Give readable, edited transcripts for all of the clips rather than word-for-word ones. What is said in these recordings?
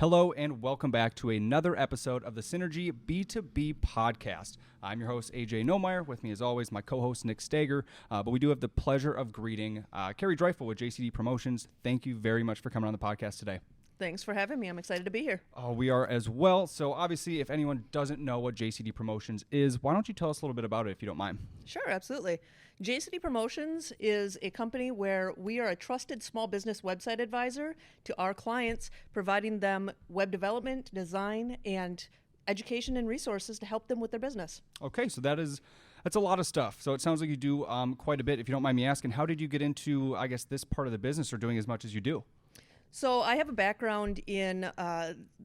Hello and welcome back to another episode of the Synergy B2B podcast. I'm your host, AJ Nomeyer. With me as always, my co-host, Nick Stager. But we do have the pleasure of greeting Carrie Drephal with JCD Promotions. Thank you very much for coming on the podcast today. Thanks for having me. I'm excited to be here. Oh, we are as well. So obviously, if anyone doesn't know what JCD Promotions is, why don't you tell us a little bit about it if you don't mind? Sure, absolutely. JCD Promotions is a company where we are a trusted small business website advisor to our clients, providing them web development, design, and education and resources to help them with their business. Okay, so that's a lot of stuff. So it sounds like you do quite a bit. If you don't mind me asking, how did you get into, I guess, this part of the business or doing as much as you do? So I have a background in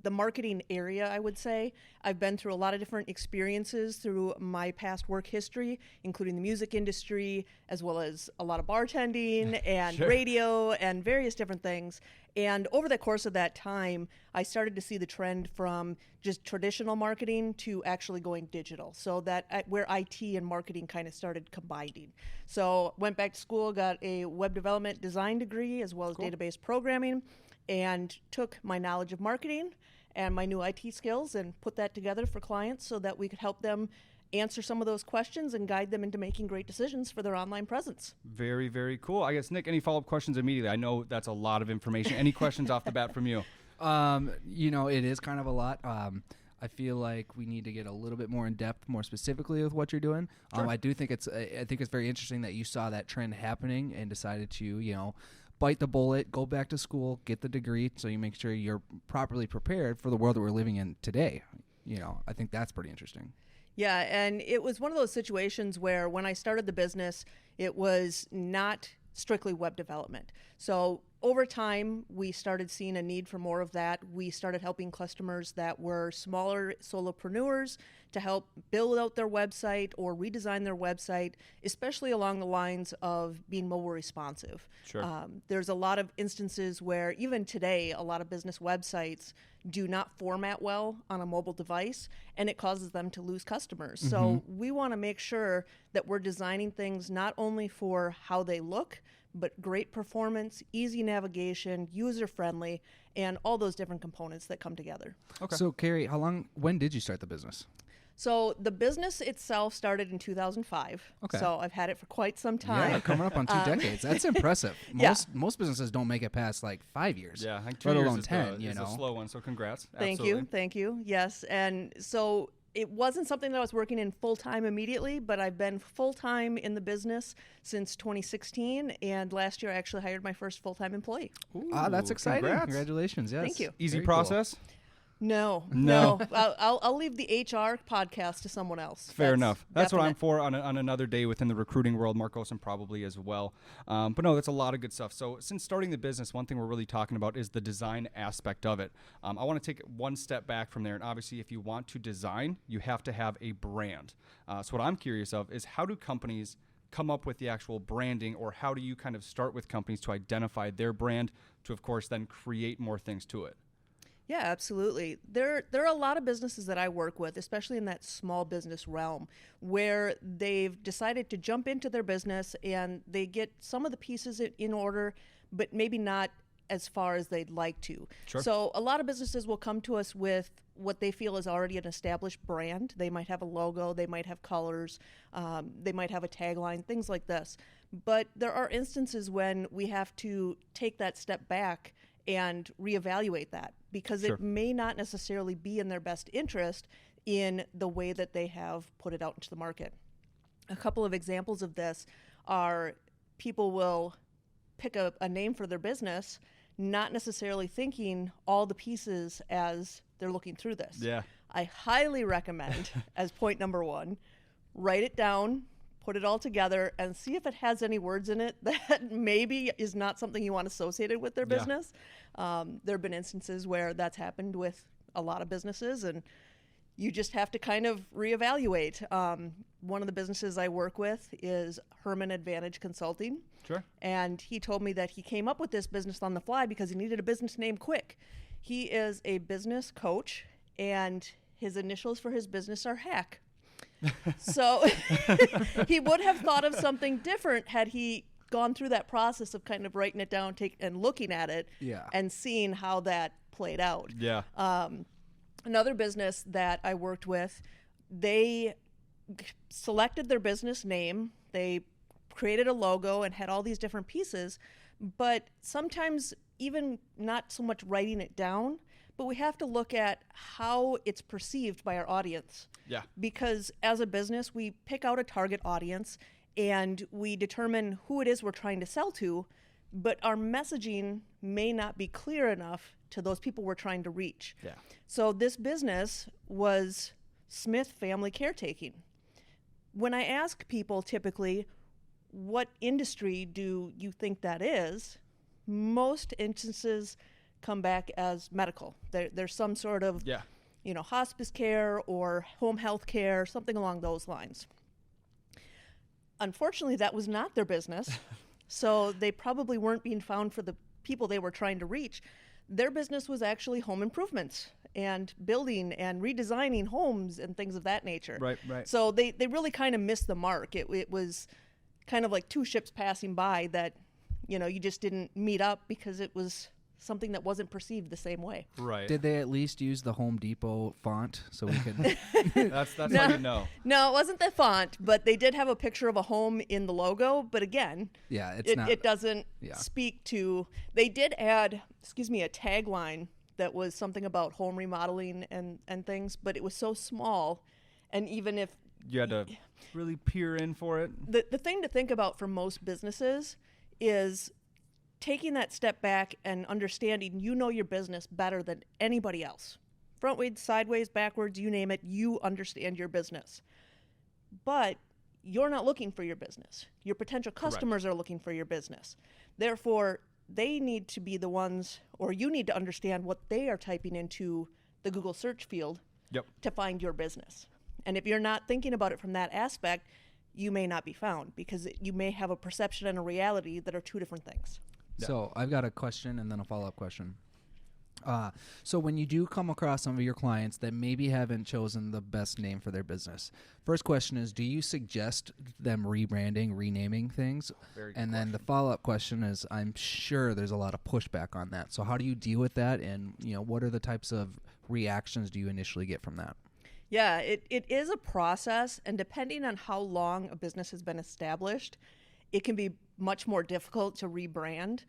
the marketing area, I would say. I've been through a lot of different experiences through my past work history, including the music industry, as well as a lot of bartending and Sure. radio and various different things. And over the course of that time, I started to see the trend from just traditional marketing to actually going digital. So that where IT and marketing kind of started combining. So went back to school, got a web development design degree as well as database programming, and took my knowledge of marketing and my new IT skills and put that together for clients so that we could help them answer some of those questions and guide them into making great decisions for their online presence. Very, very cool. I guess, Nick, any follow-up questions immediately? I know that's a lot of information. Any questions off the bat from you? It is kind of a lot. I feel like we need to get a little bit more in depth, more specifically with what you're doing. Sure. I think it's very interesting that you saw that trend happening and decided to, bite the bullet, go back to school, get the degree, so you make sure you're properly prepared for the world that we're living in today. I think that's pretty interesting. Yeah, and it was one of those situations where when I started the business, it was not strictly web development. So over time, we started seeing a need for more of that. We started helping customers that were smaller solopreneurs to help build out their website or redesign their website, especially along the lines of being mobile responsive. Sure. There's a lot of instances where even today, a lot of business websites do not format well on a mobile device, and it causes them to lose customers. Mm-hmm. So we want to make sure that we're designing things not only for how they look, but great performance, easy navigation, user-friendly, and all those different components that come together. Okay. So, Carrie, when did you start the business? So the business itself started in 2005. Okay. So I've had it for quite some time. Yeah, coming up on 2 decades. That's impressive. Most businesses don't make it past like 5 years. Yeah, like 2 let years alone is 10. is a slow one. So congrats. Thank you. Yes, and so it wasn't something that I was working in full-time immediately, but I've been full-time in the business since 2016, and last year I actually hired my first full-time employee. Ooh, that's exciting. Congrats. Congratulations. Yes. Thank you. Easy Very process? Cool. No. I'll leave the HR podcast to someone else. Fair enough. That's what I'm for on another day within the recruiting world. Marcos and probably as well. But no, that's a lot of good stuff. So since starting the business, one thing we're really talking about is the design aspect of it. I want to take one step back from there. And obviously, if you want to design, you have to have a brand. So what I'm curious of is how do companies come up with the actual branding, or how do you kind of start with companies to identify their brand to, of course, then create more things to it? Yeah, absolutely. There are a lot of businesses that I work with, especially in that small business realm, where they've decided to jump into their business and they get some of the pieces in order, but maybe not as far as they'd like to. Sure. So a lot of businesses will come to us with what they feel is already an established brand. They might have a logo, they might have colors, they might have a tagline, things like this. But there are instances when we have to take that step back and reevaluate that, because Sure. it may not necessarily be in their best interest in the way that they have put it out into the market. A couple of examples of this are people will pick a name for their business, not necessarily thinking all the pieces as they're looking through this. Yeah. I highly recommend, as point number one, write it down, put it all together, and see if it has any words in it that maybe is not something you want associated with their business. There have been instances where that's happened with a lot of businesses, and you just have to kind of reevaluate. One of the businesses I work with is Herman Advantage Consulting. Sure. And he told me that he came up with this business on the fly because he needed a business name quick. He is a business coach, and his initials for his business are Hack. So he would have thought of something different had he gone through that process of kind of writing it down and looking at it and seeing how that played out. Yeah. Another business that I worked with, they selected their business name, they created a logo and had all these different pieces, but sometimes even not so much writing it down, but we have to look at how it's perceived by our audience. Yeah. Because as a business, we pick out a target audience and we determine who it is we're trying to sell to, but our messaging may not be clear enough to those people we're trying to reach. Yeah. So this business was Smith Family Caretaking. When I ask people typically, what industry do you think that is? Most instances come back as medical. There's some sort of, hospice care or home health care, something along those lines. Unfortunately, that was not their business. So they probably weren't being found for the people they were trying to reach. Their business was actually home improvements and building and redesigning homes and things of that nature. Right. So they really kind of missed the mark. It was kind of like two ships passing by that, you just didn't meet up because it was something that wasn't perceived the same way. Right. Did they at least use the Home Depot font so we could? That's how you know. No, it wasn't the font, but they did have a picture of a home in the logo. But again, it doesn't speak to. They did add, a tagline that was something about home remodeling and things, but it was so small, and even if you had to really peer in for it. The thing to think about for most businesses is taking that step back and understanding your business better than anybody else. Frontways, sideways, backwards, you name it, you understand your business. But you're not looking for your business. Your potential customers are looking for your business. Therefore, they need to be the ones, or you need to understand what they are typing into the Google search field to find your business. And if you're not thinking about it from that aspect, you may not be found because you may have a perception and a reality that are two different things. So I've got a question and then a follow-up question. So when you do come across some of your clients that maybe haven't chosen the best name for their business, first question is, do you suggest them rebranding, renaming things? Very good and then question. the follow-up question is, I'm sure there's a lot of pushback on that. So how do you deal with that? And what are the types of reactions do you initially get from that? Yeah, it is a process, and depending on how long a business has been established, it can be much more difficult to rebrand.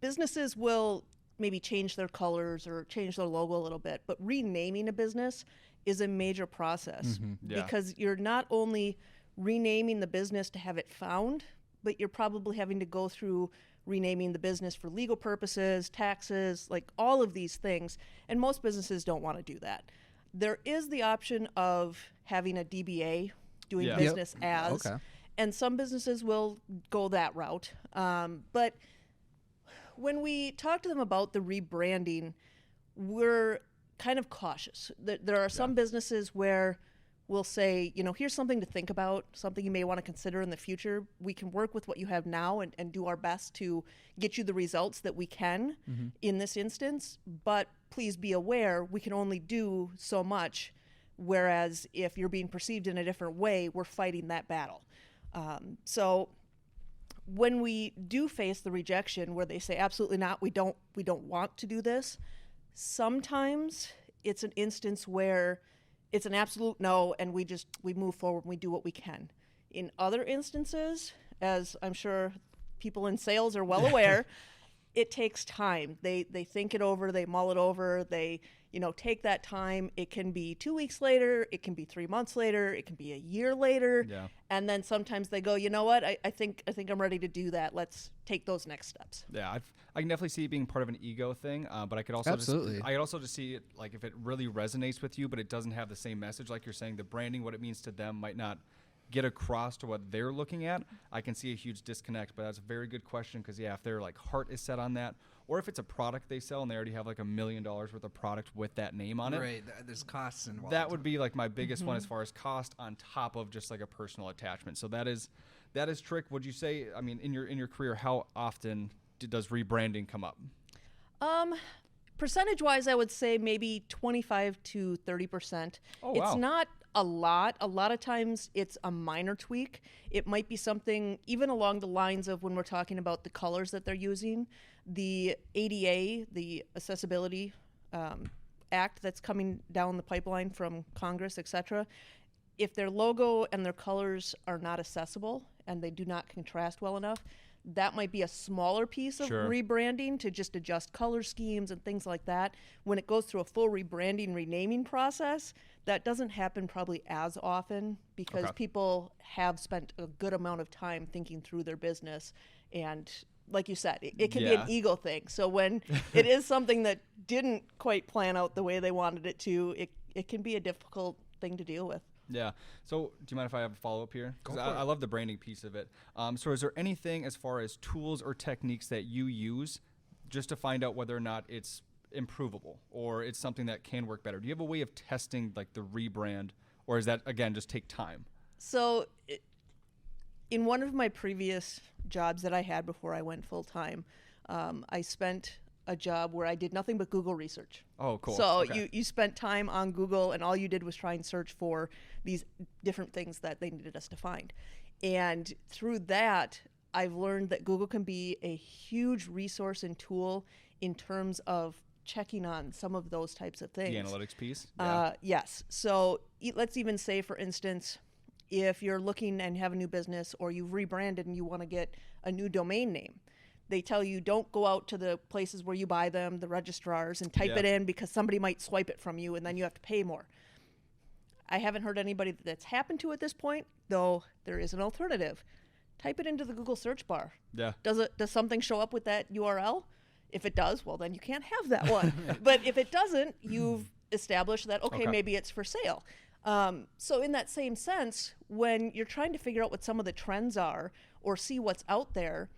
Businesses will maybe change their colors or change their logo a little bit, but renaming a business is a major process because you're not only renaming the business to have it found, but you're probably having to go through renaming the business for legal purposes, taxes, like all of these things. And most businesses don't want to do that. There is the option of having a DBA, doing business as. Okay. And some businesses will go that route. But when we talk to them about the rebranding, we're kind of cautious. There are some businesses where we'll say, here's something to think about, something you may want to consider in the future. We can work with what you have now and do our best to get you the results that we can in this instance. But please be aware, we can only do so much. Whereas if you're being perceived in a different way, we're fighting that battle. So when we do face the rejection where they say, absolutely not, we don't want to do this, sometimes it's an instance where it's an absolute no and we move forward and we do what we can. In other instances, as I'm sure people in sales are well aware, it takes time. They think it over, they mull it over, they take that time. It can be 2 weeks later, it can be 3 months later, it can be a year later, and then sometimes they go, you know what, I think I'm ready to do that. Let's take those next steps. Yeah, I can definitely see it being part of an ego thing, but I could also just see it like if it really resonates with you, but it doesn't have the same message, like you're saying, the branding, what it means to them might not get across to what they're looking at. I can see a huge disconnect, but that's a very good question because if their heart is set on that, or if it's a product they sell and they already have $1 million worth of product with that name on it. Right, there's costs involved. That would be my biggest one as far as cost on top of just a personal attachment. So that is trick. Would you say, in your career, how often does rebranding come up? Percentage-wise, I would say maybe 25 to 30%. Oh, wow. It's not a lot. A lot of times it's a minor tweak. It might be something even along the lines of when we're talking about the colors that they're using, the ADA, the Accessibility Act that's coming down the pipeline from Congress, etc. If their logo and their colors are not accessible and they do not contrast well enough, that might be a smaller piece of rebranding to just adjust color schemes and things like that. When it goes through a full rebranding, renaming process, that doesn't happen probably as often because people have spent a good amount of time thinking through their business. And like you said, it can be an ego thing. So when it is something that didn't quite plan out the way they wanted it to, it can be a difficult thing to deal with. Yeah. So do you mind if I have a follow-up here? Because I love the branding piece of it. So is there anything as far as tools or techniques that you use just to find out whether or not it's improvable or it's something that can work better? Do you have a way of testing like the rebrand, or is that, again, just take time? So in one of my previous jobs that I had before I went full-time, I spent a job where I did nothing but Google research. Oh, cool. So you spent time on Google and all you did was try and search for these different things that they needed us to find. And through that, I've learned that Google can be a huge resource and tool in terms of checking on some of those types of things. The analytics piece? Yes. So let's even say, for instance, if you're looking and have a new business or you've rebranded and you want to get a new domain name, they tell you don't go out to the places where you buy them, the registrars, and type it in because somebody might swipe it from you and then you have to pay more. I haven't heard anybody that's happened to at this point, though there is an alternative. Type it into the Google search bar. Yeah. Does something show up with that URL? If it does, well, then you can't have that one. But if it doesn't, you've established that, okay, maybe it's for sale. So in that same sense, when you're trying to figure out what some of the trends are or see what's out there,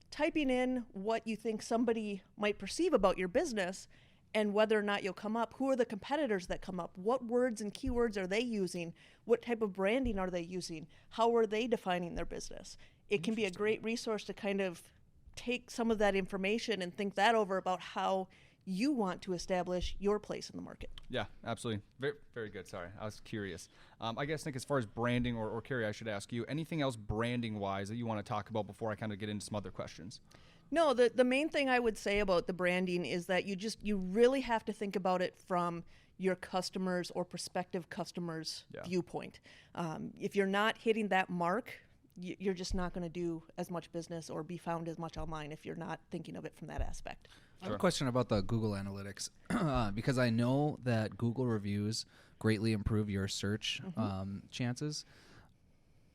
typing in what you think somebody might perceive about your business and whether or not you'll come up, who are the competitors that come up, what words and keywords are they using, what type of branding are they using, how are they defining their business. It can be a great resource to kind of take some of that information and think that over about how you want to establish your place in the market. Yeah, absolutely. Very, very good. Sorry, I was curious. I guess, Nick, as far as branding, or Carrie, I should ask you, anything else branding-wise that you want to talk about before I kind of get into some other questions? No, the main thing I would say about the branding is that you really have to think about it from your customers or prospective customers' viewpoint. If you're not hitting that mark, you're just not going to do as much business or be found as much online if you're not thinking of it from that aspect. I have a question about the Google Analytics because I know that Google reviews greatly improve your search chances,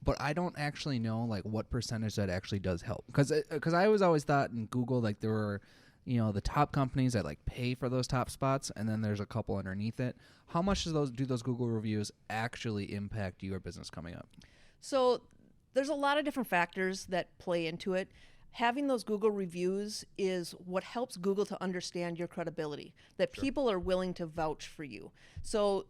but I don't actually know like what percentage that actually does help. Because I was always thought in Google like there were, the top companies that like pay for those top spots, and then there's a couple underneath it. How much do those Google reviews actually impact your business coming up? So there's a lot of different factors that play into it. Having those Google reviews is what helps Google to understand your credibility, that people are willing to vouch for you. So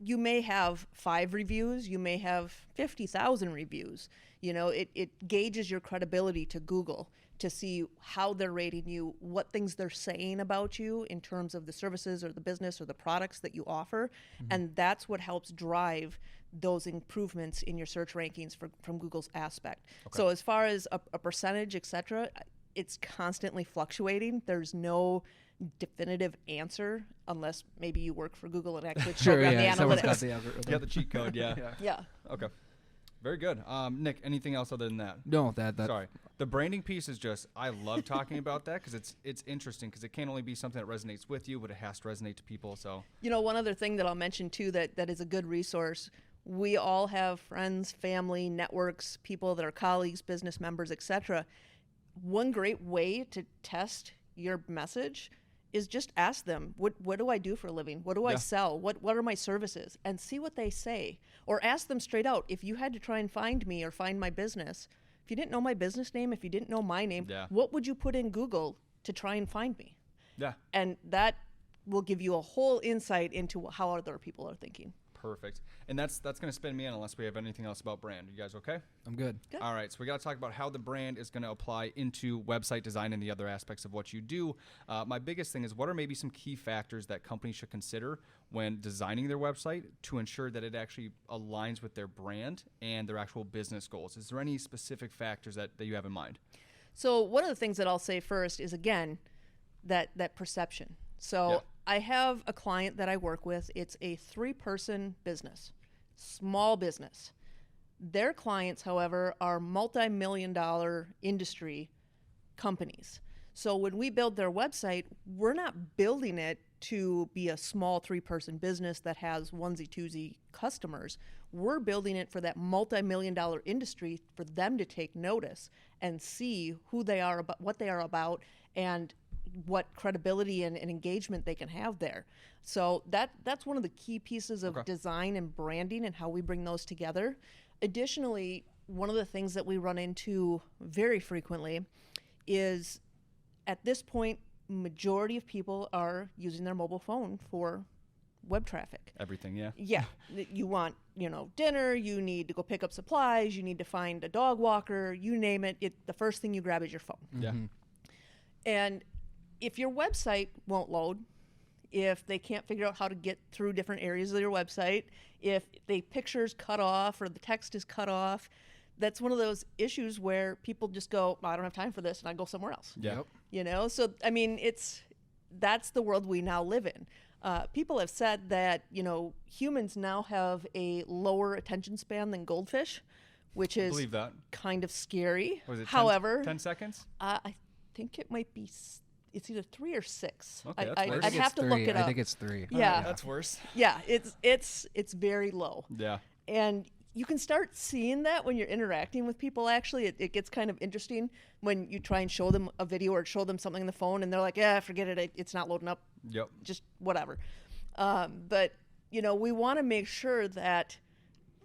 you may have 5 reviews, you may have 50,000 reviews. It gauges your credibility to Google to see how they're rating you, what things they're saying about you in terms of the services or the business or the products that you offer. And that's what helps drive those improvements in your search rankings from Google's aspect. So as far as a percentage, et cetera, it's constantly fluctuating. There's no definitive answer unless maybe you work for Google and actually program the someone's analytics. got the algorithm. You got the cheat code, yeah. Yeah. Okay. Very good. Nick, anything else other than that? No, that Sorry. The branding piece is just, I love talking about that because it's interesting because it can't only be something that resonates with you, but it has to resonate to people. So, one other thing that I'll mention too that is a good resource, we all have friends, family, networks, people that are colleagues, business members, etc. One great way to test your message is just ask them, what do I do for a living? What do I sell? What are my services? And see what they say. Or ask them straight out, if you had to try and find me or find my business, if you didn't know my business name, if you didn't know my name, what would you put in Google to try and find me? Yeah. And that will give you a whole insight into how other people are thinking. Perfect. And that's going to spin me in unless we have anything else about brand. You guys okay? I'm good. Good. All right, so we got to talk about how the brand is going to apply into website design and the other aspects of what you do. My biggest thing is, what are maybe some key factors that companies should consider when designing their website to ensure that it actually aligns with their brand and their actual business goals? Is there any specific factors that you have in mind? So one of the things that I'll say first is, again, that perception. So Yeah. I have a client that I work with. It's a 3-person business, small business. Their clients, however, are multi-million-dollar industry companies. So when we build their website, we're not building it to be a small 3-person business that has onesie-twosie customers. We're building it for that multi-million-dollar industry, for them to take notice and see who they are, about what they are about, and what credibility and engagement they can have there. So that's one of the key pieces of design and branding and how we bring those together. Additionally, one of the things that we run into very frequently is, at this point, majority of people are using their mobile phone for web traffic. Everything, yeah. Yeah. You want, dinner, you need to go pick up supplies, you need to find a dog walker, you name it, the first thing you grab is your phone. Yeah. And if your website won't load, if they can't figure out how to get through different areas of your website, if the picture's cut off or the text is cut off, that's one of those issues where people just go, I don't have time for this, and I go somewhere else. Yep. So I mean, that's the world we now live in. People have said that humans now have a lower attention span than goldfish, which is believe that. kind of scary. Was it 10 10 seconds? I think it might be. It's either 3 or 6. Okay, that's worse. I'd have to look it up. I think it's 3. Yeah, That's worse. yeah. It's very low. Yeah. And you can start seeing that when you're interacting with people. Actually, it gets kind of interesting when you try and show them a video or show them something on the phone, and they're like, "Yeah, forget it. It's not loading up. Yep. Just whatever." But we want to make sure that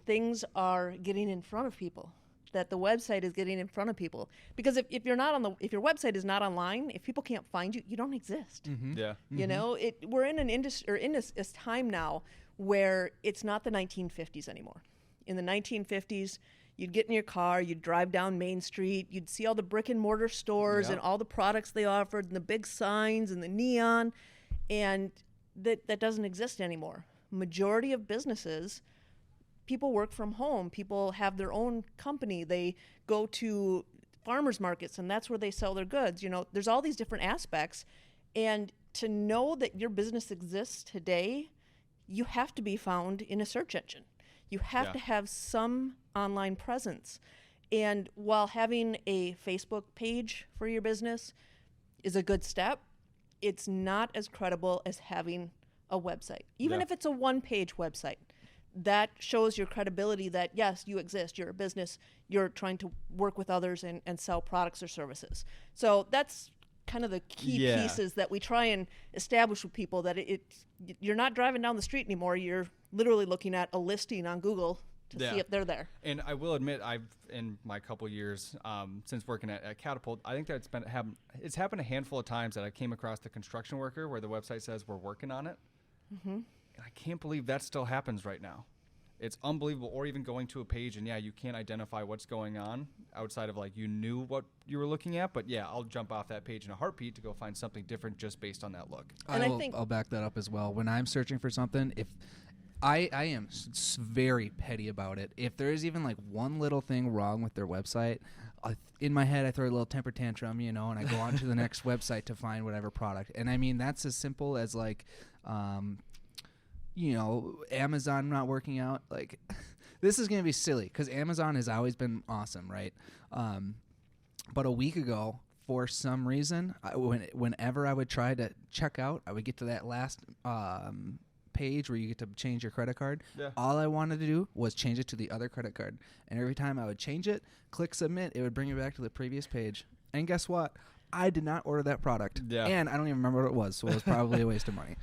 things are getting in front of people, that the website is getting in front of people. Because if you're not if your website is not online, if people can't find you, you don't exist. Yeah. We're in an industry, or in this time now, where it's not the 1950s anymore. In the 1950s, you'd get in your car, you'd drive down Main Street, you'd see all the brick and mortar stores and all the products they offered, and the big signs and the neon, and that doesn't exist anymore. Majority of businesses, people work from home. People have their own company. They go to farmers markets, and that's where they sell their goods. There's all these different aspects. And to know that your business exists today, you have to be found in a search engine. You have to have some online presence. And while having a Facebook page for your business is a good step, it's not as credible as having a website. Even if it's a one-page website. That shows your credibility that, yes, you exist, you're a business, you're trying to work with others and sell products or services. So that's kind of the key pieces that we try and establish with people, that you're not driving down the street anymore. You're literally looking at a listing on Google to see if they're there. And I will admit, in my couple years since working at Catapult, I think that it's happened a handful of times that I came across the construction worker where the website says we're working on it. Mm-hmm. And I can't believe that still happens right now. It's unbelievable. Or even going to a page and you can't identify what's going on outside of you knew what you were looking at. But I'll jump off that page in a heartbeat to go find something different just based on that look. And I'll back that up as well. When I'm searching for something, if I am very petty about it. If there is even one little thing wrong with their website, in my head I throw a little temper tantrum, and I go on to the next website to find whatever product. And I mean, that's as simple as Amazon not working out. This is going to be silly because Amazon has always been awesome, right? But a week ago, for some reason, whenever I would try to check out, I would get to that last page where you get to change your credit card. Yeah. All I wanted to do was change it to the other credit card. And every time I would change it, click submit, it would bring me back to the previous page. And guess what? I did not order that product. Yeah. And I don't even remember what it was, so it was probably a waste of money.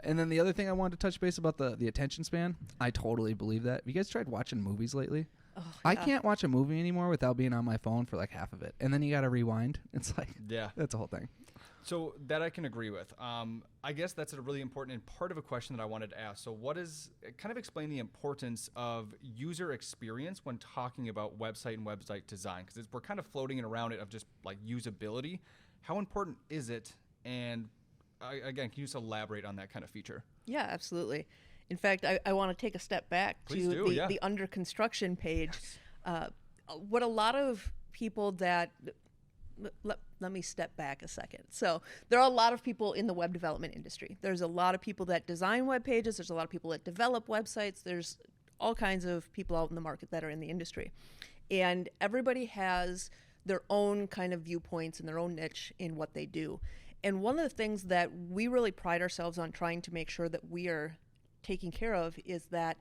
And then the other thing I wanted to touch base about the attention span, I totally believe that. Have you guys tried watching movies lately? Oh, yeah. I can't watch a movie anymore without being on my phone for half of it. And then you got to rewind. It's that's the whole thing. So that I can agree with. I guess that's a really important and part of a question that I wanted to ask. So kind of explain the importance of user experience when talking about website and website design? Because we're kind of floating around it of just like usability. How important is it? And again, can you just elaborate on that kind of feature? Yeah, absolutely. In fact, I want to take a step back Please to do, the under construction page. Yes. What a lot of people that let me step back a second. So there are a lot of people in the web development industry. There's a lot of people that design web pages. There's a lot of people that develop websites. There's all kinds of people out in the market that are in the industry. And everybody has their own kind of viewpoints and their own niche in what they do. And one of the things that we really pride ourselves on trying to make sure that we are taking care of is that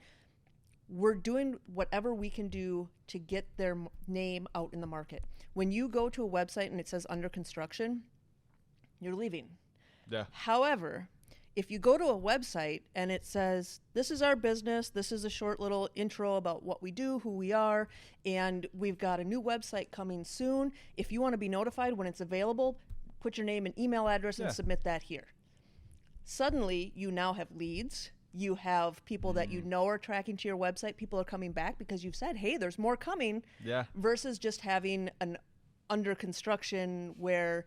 we're doing whatever we can do to get their name out in the market. When you go to a website and it says under construction, you're leaving. Yeah. However, if you go to a website and it says, this is our business, this is a short little intro about what we do, who we are, and we've got a new website coming soon. If you want to be notified when it's available, put your name and email address and submit that here. Suddenly, you now have leads. You have people that you know are tracking to your website. People are coming back because you've said, hey, there's more coming. Yeah. Versus just having an under construction where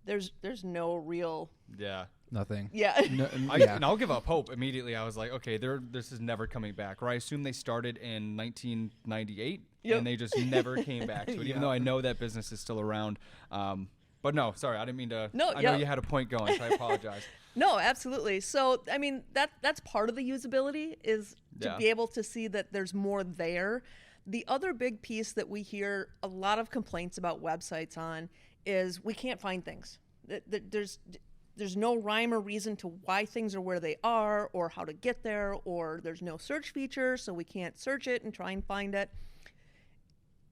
there's no real... Yeah. Nothing. Yeah. No, And I'll give up hope immediately. I was like, okay, this is never coming back. Or I assume they started in 1998 and they just never came back to it, even though I know that business is still around. But no, sorry, I didn't mean to. I know you had a point going, so I apologize. No, absolutely. So, I mean, that's part of the usability is to be able to see that there's more there. The other big piece that we hear a lot of complaints about websites on is we can't find things. There's no rhyme or reason to why things are where they are or how to get there, or there's no search feature, so we can't search it and try and find it.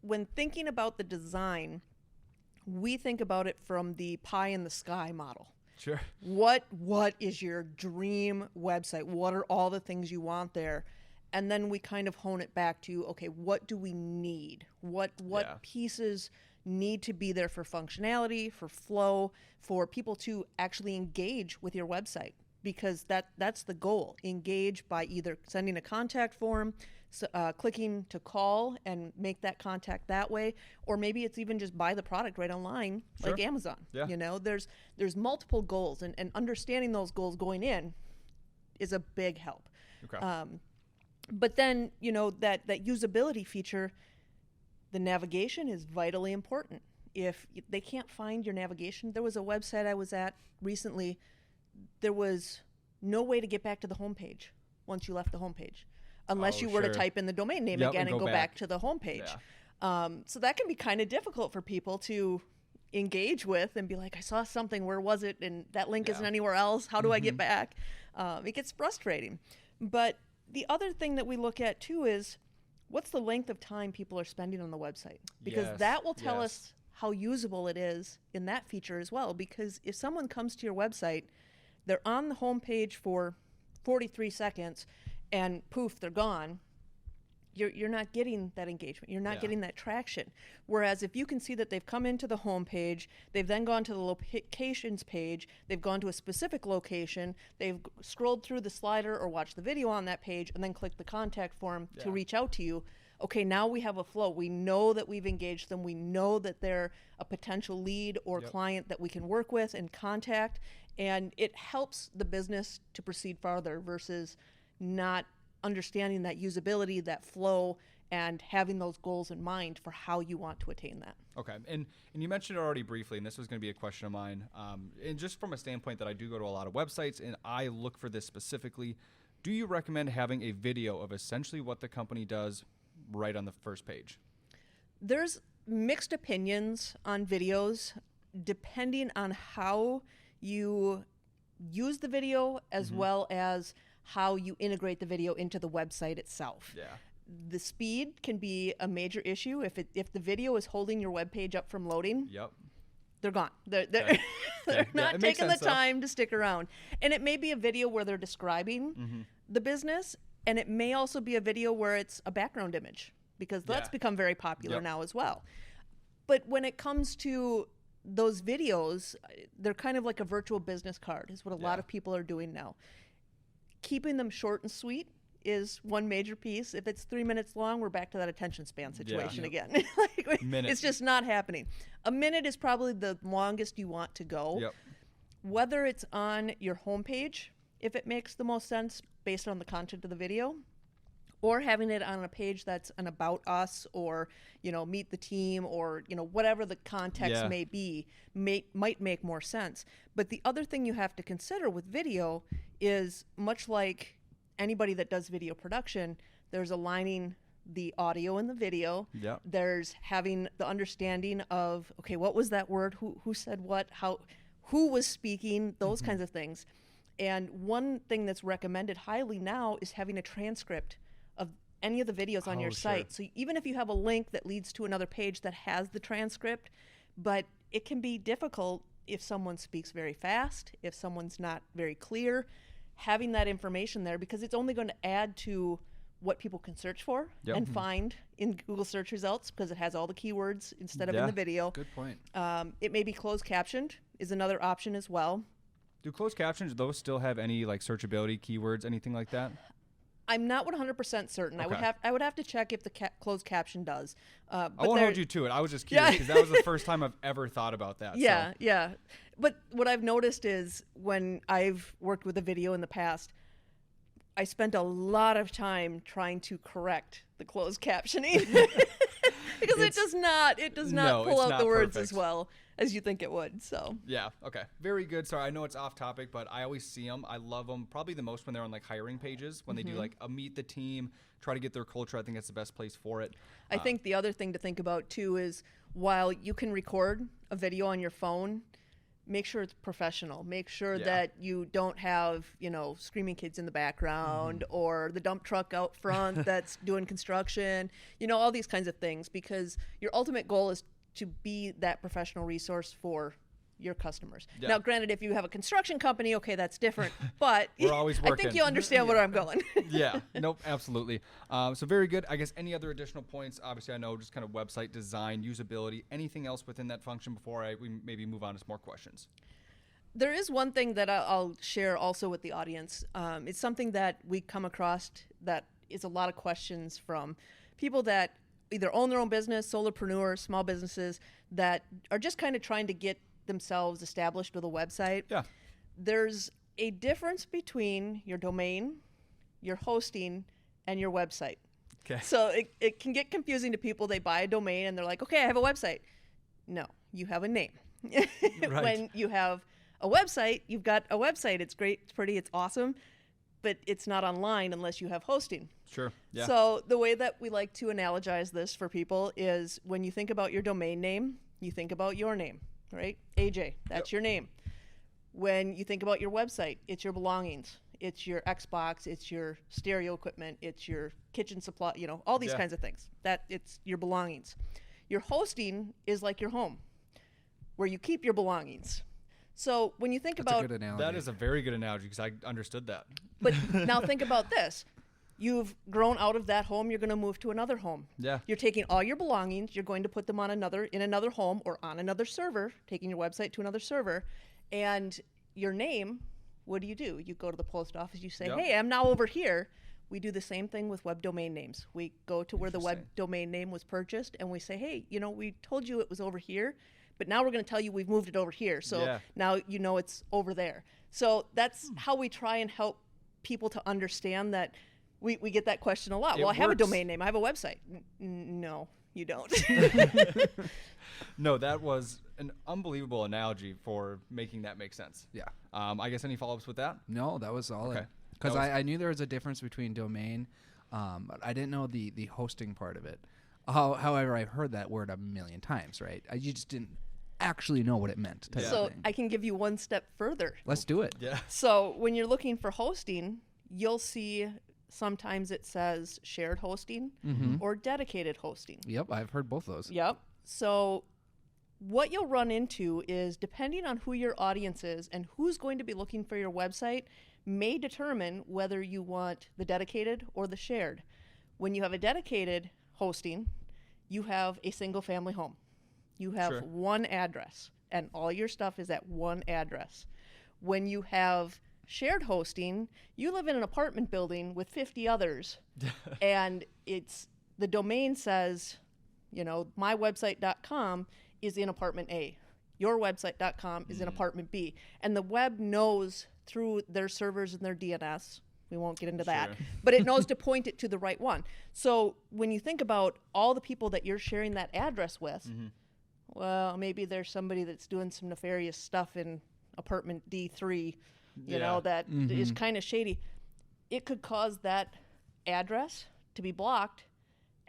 When thinking about the design, we think about it from the pie in the sky model. Sure. What is your dream website? What are all the things you want there? And then we kind of hone it back to, okay, what do we need? What pieces need to be there for functionality, for flow, for people to actually engage with your website? Because that's the goal. Engage by either sending a contact form, clicking to call and make that contact that way, or maybe it's even just buy the product right online, like Amazon. Yeah. You know, there's multiple goals, and understanding those goals going in is a big help. Okay. But then, you know, that usability feature, the navigation is vitally important. If they can't find your navigation, there was a website I was at recently, there was no way to get back to the homepage once you left the homepage, unless you were to type in the domain name again and go back to the homepage. Yeah. So that can be kind of difficult for people to engage with and be like, I saw something, where was it? And that link isn't anywhere else. How do I get back? It gets frustrating. But the other thing that we look at too is, what's the length of time people are spending on the website? Because that will tell us how usable it is in that feature as well. Because if someone comes to your website, they're on the home page for 43 seconds and poof, they're gone, you're not getting that engagement. You're not getting that traction. Whereas if you can see that they've come into the home page, they've then gone to the locations page, they've gone to a specific location, they've scrolled through the slider or watched the video on that page, and then clicked the contact form to reach out to you. Okay, now we have a flow. We know that we've engaged them. We know that they're a potential lead or client that we can work with and contact. And it helps the business to proceed farther versus not understanding that usability, that flow, and having those goals in mind for how you want to attain that. Okay, and you mentioned it already briefly, and this was going to be a question of mine. And just from a standpoint that I do go to a lot of websites, and I look for this specifically, do you recommend having a video of essentially what the company does right on the first page? There's mixed opinions on videos depending on how you use the video as well as how you integrate the video into the website itself. Yeah. The speed can be a major issue. If the video is holding your web page up from loading, they're gone. They're not taking the time to stick around. And it may be a video where they're describing the business, and it may also be a video where it's a background image, because that's become very popular now as well. But when it comes to those videos, they're kind of like a virtual business card is what a lot of people are doing now. Keeping them short and sweet is one major piece. If it's 3 minutes long, we're back to that attention span situation again. Like, it's just not happening. A minute is probably the longest you want to go. Yep. Whether it's on your homepage, if it makes the most sense based on the content of the video, or having it on a page that's an about us, or, you know, meet the team, or, you know, whatever the context may be, might make more sense. But the other thing you have to consider with video is, much like anybody that does video production, there's aligning the audio and the video. Yep. There's having the understanding of, okay, what was that word? Who said what? Who was speaking? Those kinds of things. And one thing that's recommended highly now is having a transcript of any of the videos on your site. So even if you have a link that leads to another page that has the transcript, but it can be difficult if someone speaks very fast, if someone's not very clear, having that information there, because it's only going to add to what people can search for and find in Google search results, because it has all the keywords instead of in the video. Good point. It may be closed captioned is another option as well. Do closed captions, those still have any like searchability keywords, anything like that? I'm not 100% certain. Okay. I would have to check if the closed caption does. I won't hold you to it. I was just curious because that was the first time I've ever thought about that. Yeah. But what I've noticed is, when I've worked with a video in the past, I spent a lot of time trying to correct the closed captioning because it does not pull out the words as well as you think it would. So yeah, okay, very good. Sorry, I know it's off topic, but I always see them. I love them probably the most when they're on like hiring pages, when they do like a meet the team, try to get their culture. I think that's the best place for it. I think the other thing to think about too is, while you can record a video on your phone, make sure it's professional. Make sure that you don't have, you know, screaming kids in the background or the dump truck out front that's doing construction, you know, all these kinds of things, because your ultimate goal is to be that professional resource for your customers. Yeah. Now, granted, if you have a construction company, okay, that's different, but We're always I working. think you understand where I'm going. Yeah, nope, absolutely. So very good. I guess any other additional points? Obviously, I know just kind of website design, usability, anything else within that function before we maybe move on to some more questions? There is one thing that I'll share also with the audience. It's something that we come across that is a lot of questions from people that either own their own business, solopreneurs, small businesses that are just kind of trying to get themselves established with a website. Yeah. There's a difference between your domain, your hosting, and your website. Okay. So it can get confusing to people. They buy a domain and they're like, okay, I have a website. No, you have a name. Right. When you have a website, you've got a website. It's great, it's pretty, it's awesome, but it's not online unless you have hosting. Sure. Yeah. So the way that we like to analogize this for people is, when you think about your domain name, you think about your name, right? AJ, that's your name. When you think about your website, it's your belongings. It's your Xbox, it's your stereo equipment, it's your kitchen supply, you know, all these kinds of things. That it's your belongings. Your hosting is like your home, where you keep your belongings. So when you think That's about a good analogy. That is a very good analogy because I understood that. But now think about this. You've grown out of that home, you're going to move to another home. Yeah. You're taking all your belongings, you're going to put them in another home or on another server, taking your website to another server, and your name, what do? You go to the post office, you say, hey, I'm now over here. We do the same thing with web domain names. We go to where the web domain name was purchased and we say, hey, you know, we told you it was over here, but now we're going to tell you we've moved it over here. So now you know it's over there. So that's how we try and help people to understand that. We get that question a lot. Well, I have a domain name. I have a website. No, you don't. No, that was an unbelievable analogy for making that make sense. Yeah. I guess any follow-ups with that? No, that was solid. Okay. Because I knew there was a difference between domain, but I didn't know the hosting part of it. However, I've heard that word a million times, right? You just didn't actually know what it meant. So I can give you one step further. Let's do it. Yeah. So when you're looking for hosting, you'll see sometimes it says shared hosting or dedicated hosting. Yep, I've heard both those. Yep. So what you'll run into is, depending on who your audience is and who's going to be looking for your website, may determine whether you want the dedicated or the shared. When you have a dedicated hosting, you have a single family home. You have one address. and all your stuff is at one address. When you have shared hosting, you live in an apartment building with 50 others, and the domain says, mywebsite.com is in apartment A. Yourwebsite.com is in apartment B. And the web knows through their servers and their DNS, we won't get into that, but it knows to point it to the right one. So when you think about all the people that you're sharing that address with, well, maybe there's somebody that's doing some nefarious stuff in apartment D3, that is kind of shady. It could cause that address to be blocked,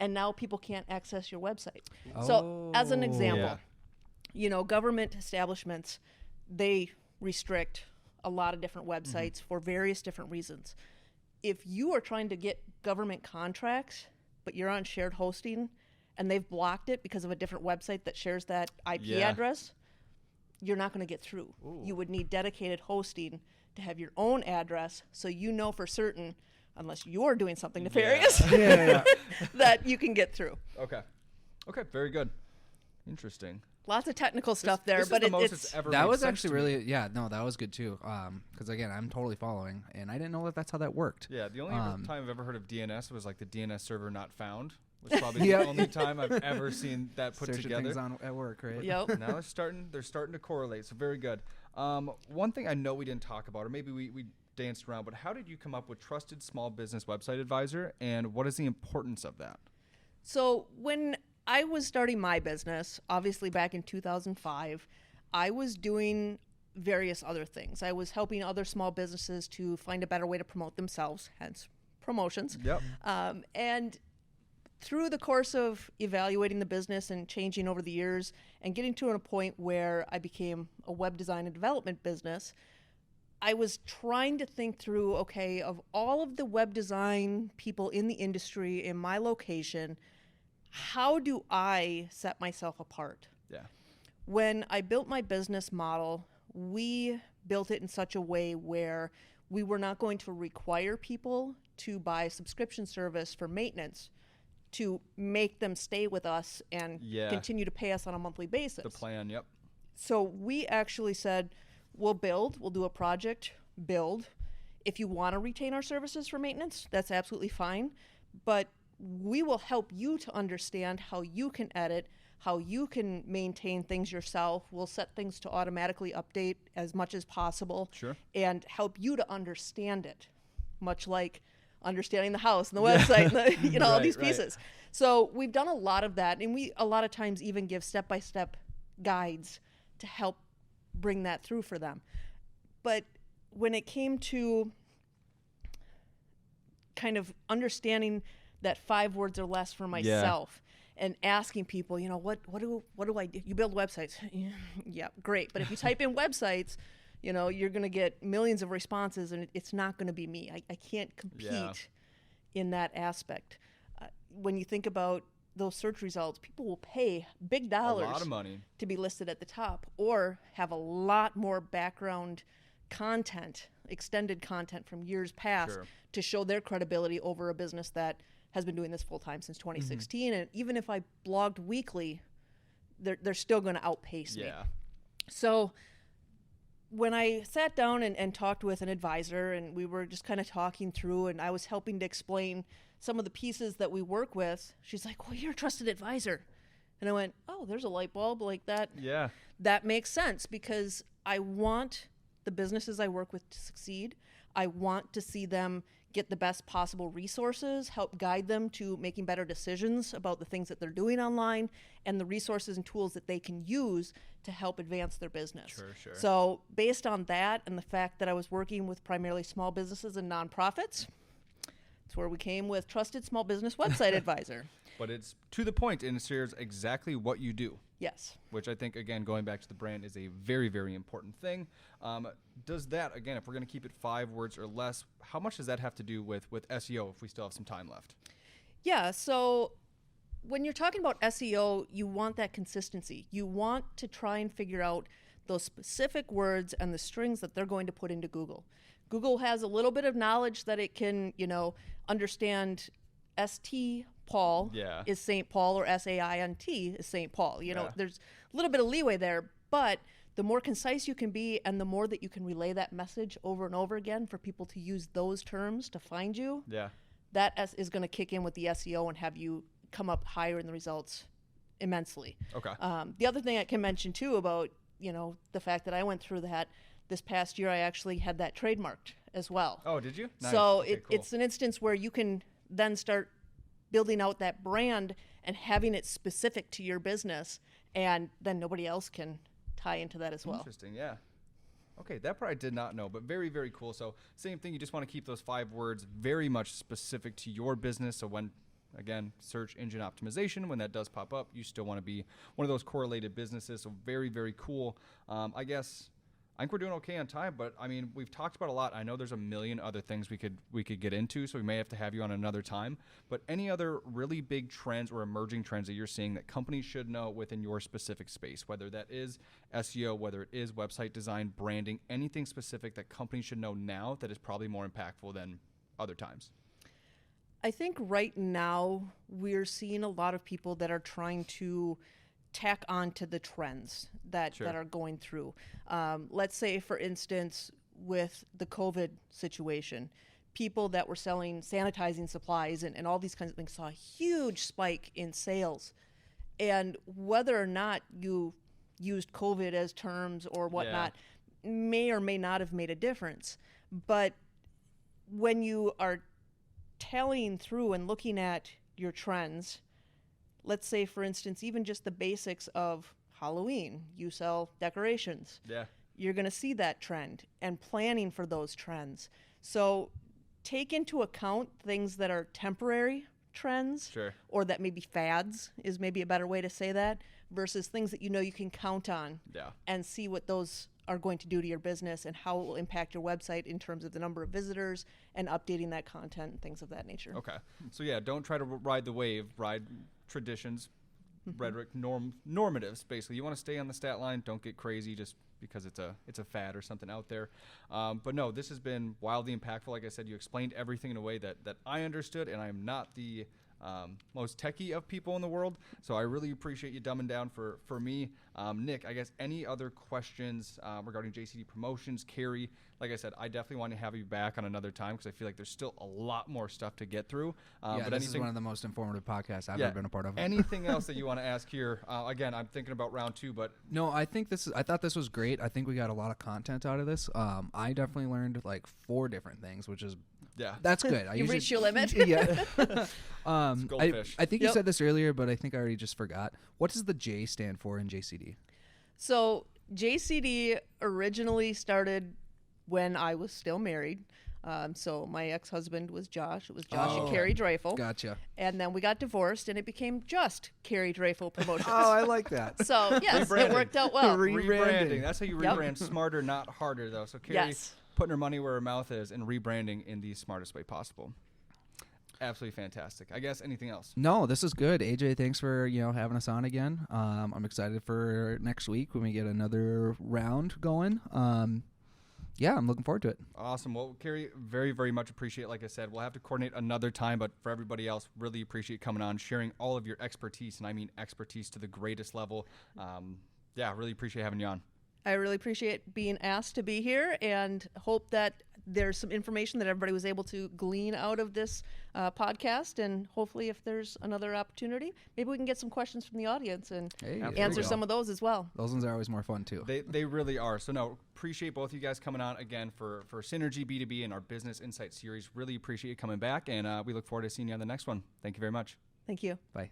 and now people can't access your website. So as an example, government establishments, they restrict a lot of different websites for various different reasons. If you are trying to get government contracts, but you're on shared hosting and they've blocked it because of a different website that shares that IP address, you're not going to get through. You would need dedicated hosting to have your own address, so for certain, unless you're doing something nefarious, that you can get through. Okay, very good. Interesting. Lots of technical stuff there, this but is the most it's ever that made was sense actually to me. really, that was good too. Because again, I'm totally following, and I didn't know that's how that worked. Yeah, the only time I've ever heard of DNS was like the DNS server not found. Was probably the only time I've ever seen that put Searching together. things at work, right? Yep. Now they're starting to correlate. So very good. One thing I know we didn't talk about, or maybe we danced around, but how did you come up with Trusted Small Business Website Advisor, and what is the importance of that? So when I was starting my business, obviously back in 2005, I was doing various other things. I was helping other small businesses to find a better way to promote themselves, hence promotions. Yep. And through the course of evaluating the business and changing over the years and getting to a point where I became a web design and development business, I was trying to think through, okay, of all of the web design people in the industry in my location, how do I set myself apart? Yeah. When I built my business model, we built it in such a way where we were not going to require people to buy a subscription service for maintenance to make them stay with us and continue to pay us on a monthly basis. The plan, yep. So we actually said, we'll do a project, build. If you want to retain our services for maintenance, that's absolutely fine. But we will help you to understand how you can edit, how you can maintain things yourself. We'll set things to automatically update as much as possible. Sure. And help you to understand it, much like understanding the house and the website and the, all these pieces. So we've done a lot of that, and we a lot of times even give step-by-step guides to help bring that through for them. But when it came to kind of understanding that 5 words or less for myself and asking people, what do I do? You build websites. Yeah, great. But if you type in websites, you're going to get millions of responses, and it's not going to be me. I can't compete in that aspect. When you think about those search results, people will pay big dollars, a lot of money, to be listed at the top, or have a lot more background content, extended content from years past to show their credibility over a business that has been doing this full time since 2016. And even if I blogged weekly, they're still going to outpace me. So when I sat down and talked with an advisor, and we were just kind of talking through, and I was helping to explain some of the pieces that we work with, she's like, well, you're a trusted advisor. And I went, oh, there's a light bulb like that. Yeah. That makes sense, because I want the businesses I work with to succeed. I want to see them get the best possible resources, help guide them to making better decisions about the things that they're doing online, and the resources and tools that they can use to help advance their business. Sure. So based on that and the fact that I was working with primarily small businesses and nonprofits, that's where we came with Trusted Small Business Website Advisor. But it's to the point, and it shares exactly what you do. Yes. Which I think, again, going back to the brand, is a very, very important thing. Does that, again, if we're going to keep it 5 words or less, how much does that have to do with SEO if we still have some time left? Yeah, so when you're talking about SEO, you want that consistency. You want to try and figure out those specific words and the strings that they're going to put into Google. Google has a little bit of knowledge that it can, understand St. Paul is St. Paul, or SAINT is St. Paul. There's a little bit of leeway there, but the more concise you can be and the more that you can relay that message over and over again for people to use those terms to find you, that is going to kick in with the SEO and have you come up higher in the results immensely. Okay. The other thing I can mention too about, the fact that I went through that this past year, I actually had that trademarked as well. Oh, did you? Nice. So Okay, cool. it's an instance where you can then start building out that brand and having it specific to your business, and then nobody else can tie into that as well. Interesting, yeah. Okay, that part I did not know, but very, very cool. So same thing, you just want to keep those 5 words very much specific to your business. So when, again, search engine optimization, when that does pop up, you still want to be one of those correlated businesses. So very, very cool. I think we're doing okay on time, but I mean, we've talked about a lot. I know there's a million other things we could get into, so we may have to have you on another time. But any other really big trends or emerging trends that you're seeing that companies should know within your specific space, whether that is SEO, whether it is website design, branding, anything specific that companies should know now that is probably more impactful than other times? I think right now we're seeing a lot of people that are trying to tack on to the trends that are going through. Let's say, for instance, with the COVID situation, people that were selling sanitizing supplies and all these kinds of things saw a huge spike in sales. And whether or not you used COVID as terms or whatnot may or may not have made a difference. But when you are tallying through and looking at your trends, let's say, for instance, even just the basics of Halloween, you sell decorations. Yeah. You're going to see that trend and planning for those trends. So take into account things that are temporary trends, or that maybe fads is maybe a better way to say that, versus things that you can count on and see what those are going to do to your business and how it will impact your website in terms of the number of visitors and updating that content and things of that nature. Okay. So don't try to ride the wave, ride traditions, rhetoric, normatives, basically. You want to stay on the stat line, don't get crazy just because it's a fad or something out there. But no, this has been wildly impactful. Like I said, you explained everything in a way that I understood, and I am not the most techie of people in the world, so I really appreciate you dumbing down for me. Nick, I guess any other questions regarding JCD Promotions? Carrie, like I said, I definitely want to have you back on another time because I feel like there's still a lot more stuff to get through. But this is one of the most informative podcasts I've ever been a part of. Anything else that you want to ask here? Again, I'm thinking about round 2, but no, I thought this was great. I think we got a lot of content out of this. I definitely learned like 4 different things, which is that's good. You reached your limit. Goldfish. I think you said this earlier, but I think I already just forgot. What does the J stand for in JCD? So JCD originally started when I was still married. So my ex-husband was Josh. It was Josh and Carrie Drephal. Gotcha. And then we got divorced, and it became just Carrie Drephal Promotions. I like that. So, yes, it worked out well. Rebranding. That's how you rebrand. Smarter, not harder, though. So Carrie putting her money where her mouth is and rebranding in the smartest way possible. Absolutely fantastic. I guess anything else? No, this is good. AJ, thanks for having us on again. I'm excited for next week when we get another round going. I'm looking forward to it. Awesome. Well, Carrie, very, very much appreciate it. Like I said, we'll have to coordinate another time, but for everybody else, really appreciate coming on, sharing all of your expertise, and I mean expertise to the greatest level. Really appreciate having you on. I really appreciate being asked to be here and hope that there's some information that everybody was able to glean out of this podcast. And hopefully if there's another opportunity, maybe we can get some questions from the audience and answer some of those as well. Those ones are always more fun too. They really are. So no, appreciate both of you guys coming on again for Synergy B2B and our Business Insight series. Really appreciate you coming back, and we look forward to seeing you on the next one. Thank you very much. Thank you. Bye.